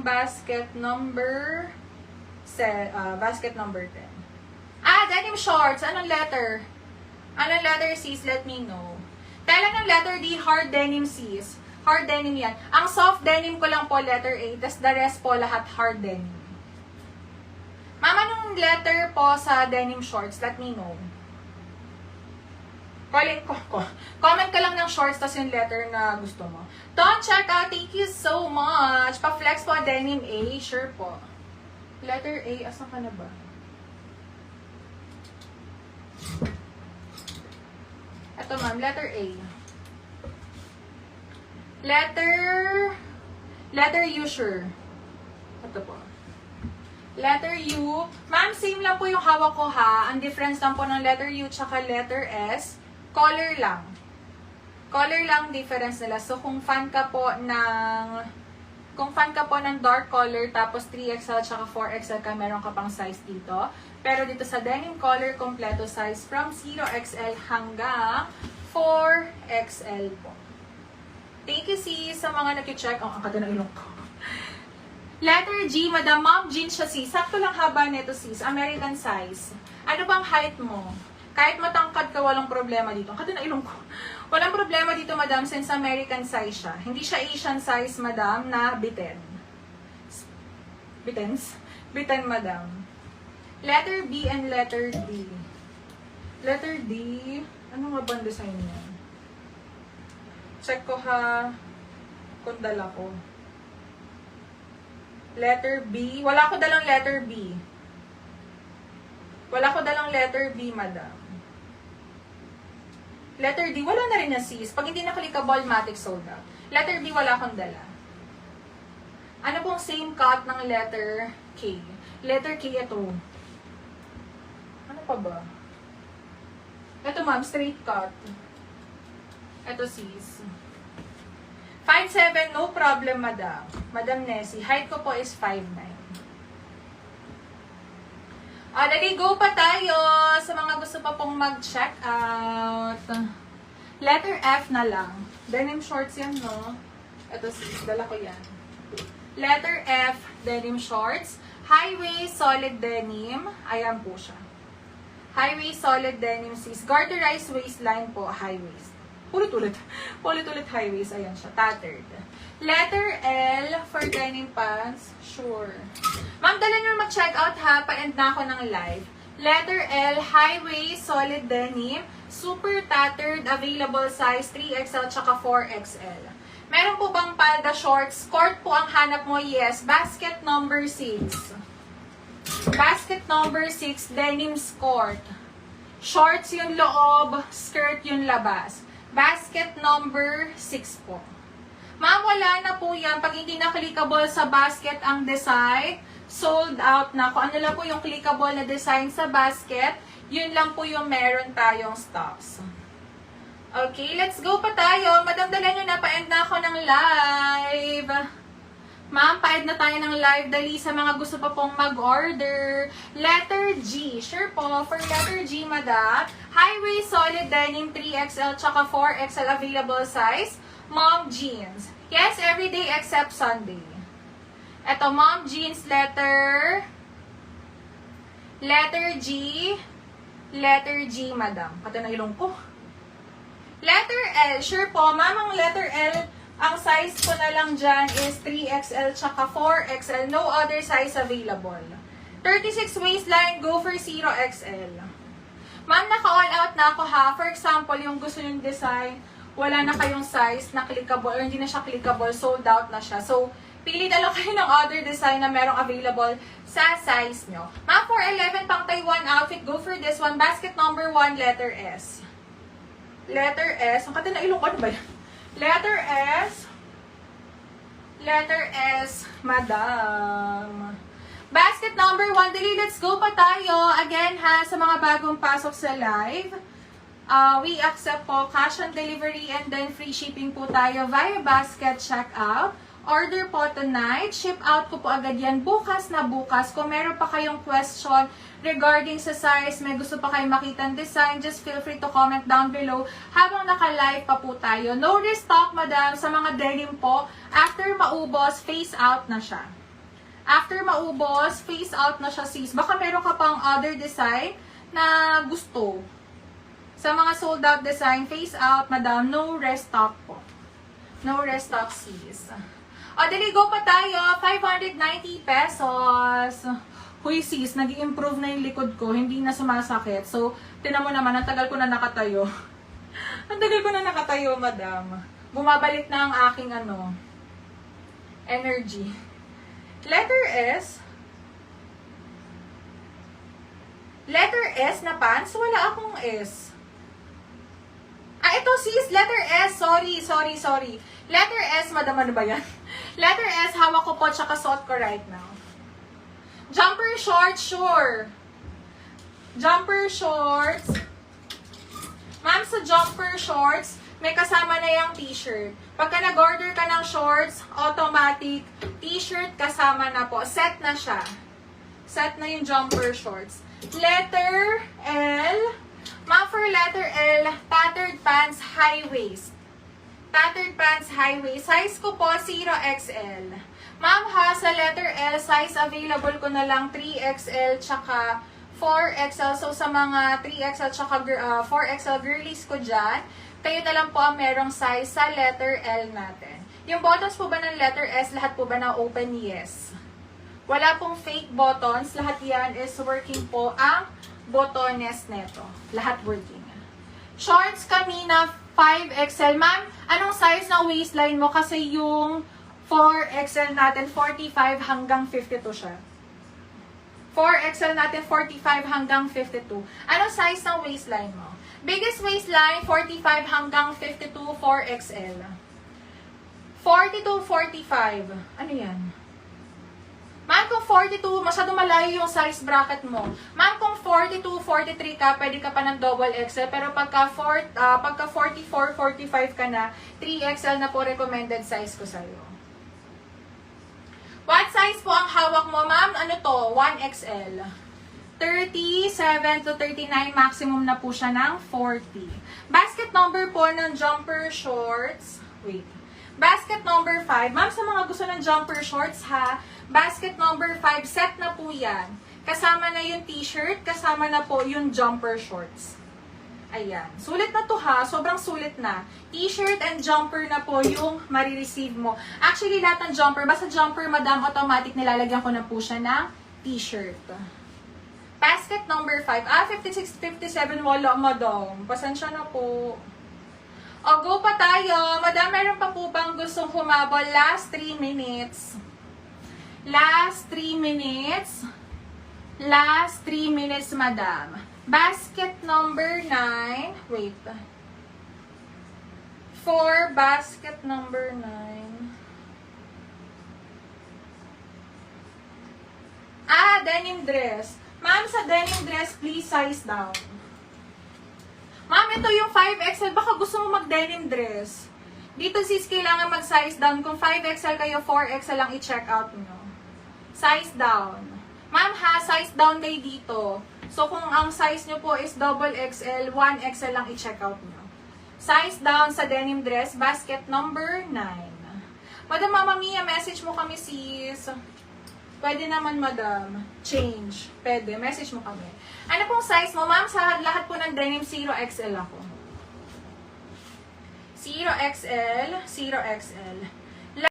yung basket number 10. Denim shorts. Anong letter? Anong letter, sis? Let me know. Tala ng letter D, hard denim, sis. Hard denim yan. Ang soft denim ko lang po, letter A. Tas the rest po, lahat hard denim. Ma'am, anong letter po sa denim shorts? Let me know. Comment ka lang ng shorts, tas yung letter na gusto mo. Don't check out. Thank you so much. Pa-flex po, denim A. Sure po. Letter A, asan ka na ba? Ito ma'am, letter A. Letter U, sure. Ito po. Letter U. Ma'am, same lang po yung hawak ko ha. Ang difference lang po ng letter U tsaka letter S, color lang. Color lang difference nila. So, kung fan ka po ng dark color, tapos 3XL tsaka 4XL ka, meron ka pang size dito. Pero dito sa denim color, kompleto size from 0XL hanggang 4XL po. Thank you, sis, sa mga nag-check. Ang kada na ilong ko. Letter G, Madam. Mom jeans siya, sis. Sakto lang haba nito, sis. American size. Ano bang height mo? Kahit matangkad ka, walang problema dito. Ang kada na ilong ko. Walang problema dito, Madam, since American size siya. Hindi siya Asian size, Madam, na bitten. Bitten, Madam. Letter B and letter D. Letter D, ano nga ba ang design niya? Check ko ha, kung dala ko. Letter B, wala ko dalang letter B. Wala ko dalang letter B, Madam. Letter D, wala na rin na sis. Pag hindi na-clickable, matic sold out. Letter B, wala akong dala. Ano pong same cut ng letter K? Letter K, ito. Ano pa ba? Ito ma'am, straight cut. Ito sis. 5'7", no problem, Madam. Madam Nessie. Height ko po is 5'9". Dali, go pa tayo sa mga gusto pa pong mag-check out. Letter F na lang. Denim shorts yan, no? Ito sis, dala ko yan. Letter F, denim shorts. High waist, solid denim. Ayan po siya. High waist, solid denim sis. Garterized waistline po, high waist. Ulit-ulit high waist. Ayan siya, tattered. Letter L for denim pants. Sure. Ma'am, dala nyo mag-check out ha. Pa-end na ako ng live. Letter L, high waist, solid denim. Super tattered, available size 3XL tsaka 4XL. Meron po bang palda shorts? Skirt po ang hanap mo? Yes. Basket number 6. Basket number 6, denim skirt. Shorts yung loob, skirt yung labas. Basket number 6 po. Ma'am, wala na po yan. Pag hindi na clickable sa basket ang design, sold out na. Kung ano lang po yung clickable na design sa basket, yun lang po yung meron tayong stocks. Okay, let's go pa tayo. Madam, dala nyo na, pa-end na ako ng live. Ma'am, pa-end na tayo ng live. Dali sa mga gusto pa pong mag-order. Letter G. Sure po, for letter G, Madam. High waist, solid denim, 3XL, tsaka 4XL available size. Mom jeans. Yes, everyday except Sunday. Ito, mom jeans, letter G. Letter G, Madam. Pati na ilong ko. Letter L. Sure po, ma'am, ang letter L, ang size ko na lang dyan is 3XL tsaka 4XL. No other size available. 36 waistline, go for 0XL. Ma'am, naka-all out na ako ha. For example, yung gusto yung design, wala na kayong size na clickable or hindi na siya clickable, sold out na siya. So, pili na lang kayo ng other design na merong available sa size nyo. Ma'am, for 11 pang Taiwan outfit, go for this one. Basket number 1, letter S. Letter S. Ang kata na ilong ko, ano ba yan? Letter S, Madam. Basket number 1, dali, let's go pa tayo. Again ha, sa mga bagong pasok sa live, we accept po cash on delivery and then free shipping po tayo via basket checkout. Order po tonight. Ship out ko po agad yan bukas na bukas. Kung meron pa kayong question regarding sa size, may gusto pa kayong makitang design, just feel free to comment down below habang naka-live pa po tayo. No restock, Madam, sa mga denim po. After maubos, face out na siya. After maubos, phase out na siya, sis. Baka meron ka pang other design na gusto. Sa mga sold out design, phase out, madam, no restock po. No restock, sis. O, dali, go pa tayo. 590 pesos. Huy, sis, nag-i-improve na yung likod ko. Hindi na sumasakit. So, tinan mo naman, ang tagal ko na nakatayo. Ang tagal ko na nakatayo, madam. Bumabalik na ang aking, energy. Letter S. Letter S na pants? Wala akong S. Ah, ito sis, letter S. Sorry. Letter S, madam, ano ba yan? Letter S, hawak ko po, tsaka suot ko right now. Jumper shorts, sure. Jumper shorts. Ma'am, sa jumper shorts, may kasama na yung t-shirt. Pagka nag-order ka ng shorts, automatic, t-shirt kasama na po. Set na siya. Set na yung jumper shorts. Letter L. Ma'am, for letter L, tattered pants, high waist. Tattered pants, high waist. Size ko po, 0XL. Ma'am ha, sa letter L, size available ko na lang 3XL tsaka 4XL. So, sa mga 3XL tsaka 4XL girlies ko dyan, kayo na lang po ang merong size sa letter L natin. Yung buttons po ba ng letter S, lahat po ba na open? Yes. Wala pong fake buttons. Lahat yan is working po ang botones neto. Lahat working. Shorts kami na 5XL. Ma'am, anong size ng waistline mo? Kasi yung 4XL natin, 45 hanggang 52 siya. 4XL natin, 45 hanggang 52. Anong size ng waistline mo? Biggest waistline, 45 hanggang 52, 4XL. 42, 45. Ano yan? Ma'am, kung 42, masyado malayo yung size bracket mo. Ma'am, kung 42, 43 ka, pwede ka pa ng double XL. Pero pagka 44, 45 ka na, 3XL na po recommended size ko sa'yo. What size po ang hawak mo, ma'am? Ano to? 1XL. 37 to 39, maximum na po siya ng 40. Basket number po ng jumper shorts. Wait. Basket number 5. Ma'am, sa mga gusto ng jumper shorts ha, basket number 5, set na po yan. Kasama na yung t-shirt, kasama na po yung jumper shorts. Ayan. Sulit na to ha, sobrang sulit na. T-shirt and jumper na po yung marireceive mo. Actually, lahat ng jumper, basta jumper, madam, automatic nilalagyan ko na po siya ng t-shirt. Basket number 5. 56, 57, wala, madam. Pasensya na po. O, go pa tayo. Madam, meron pa po bang gustong humabol? Last 3 minutes. Last 3 minutes. Last 3 minutes, madam. Basket number 9. Wait. For basket number 9. Ah, denim dress. Ma'am, sa denim dress, please size down. Ma'am, ito yung 5XL. Baka gusto mo mag-denim dress. Dito sis, kailangan mag-size down. Kung 5XL kayo, 4XL lang i-check out nyo. Size down. Ma'am ha, size down kayo dito. So, kung ang size nyo po is double XL, 1XL lang i-check out nyo. Size down sa denim dress, basket number 9. Madam Mama Mia, message mo kami sis. Pwede naman, madam. Change. Pwede. Message mo kami. Ano pong size mo? Ma'am, sa lahat po ng denim, 0XL ako. 0XL, 0XL.